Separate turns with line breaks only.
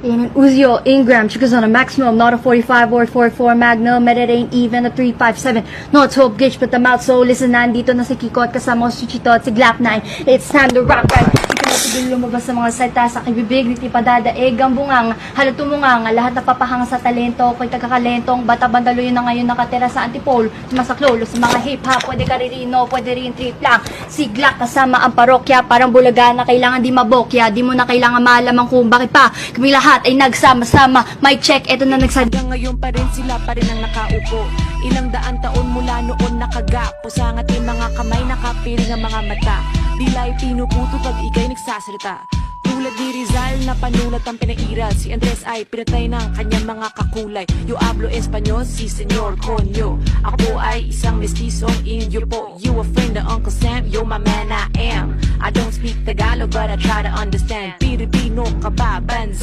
In an Uzi Ingram, because on a maximum, not a 45 or 44 Magnum, and it ain't even a 357. No, it's Hope Gitch, but the mouth, so listen, nandito na si Kiko at kasama ko si Chito at si Glock 9. It's time to rock right. Hindi ka matigil lumabas sa mga salita sa kibibig, di padadaig ang bungang, halat tumungang, lahat na papahanga sa talento, ko'y tagakalentong, bata bandaluyo na ngayon nakatira sa antipolo, sumasaklolo sa mga hip-hop, pwede ka ririno, pwede rin trip lang. Si Glock kasama ang parokya, parang bulaga na kailangan di mabokya, di mo na kailangan malamang kung bakit pa, kami lahat ay nagsama-sama. May check, eto na nagsadya.
Ngayon pa rin sila pa rin ang nakaupo. Ilang daan taon mula noon nakagapo. Sa ating mga kamay nakapiring ang mga mata. Dila'y pinuputo pag ika'y nagsasalita. Tulad ni Rizal na panulat ang pinairal. Si Andres ay pinatay ng kanyang mga kakulay. Yo hablo Espanyol, si Senyor Conyo. Ako ay isang mestisong Indio po. You a friend of Uncle Sam, yo my man I am. I don't speak Tagalog but I try to understand. Pilipino ka ba, banz?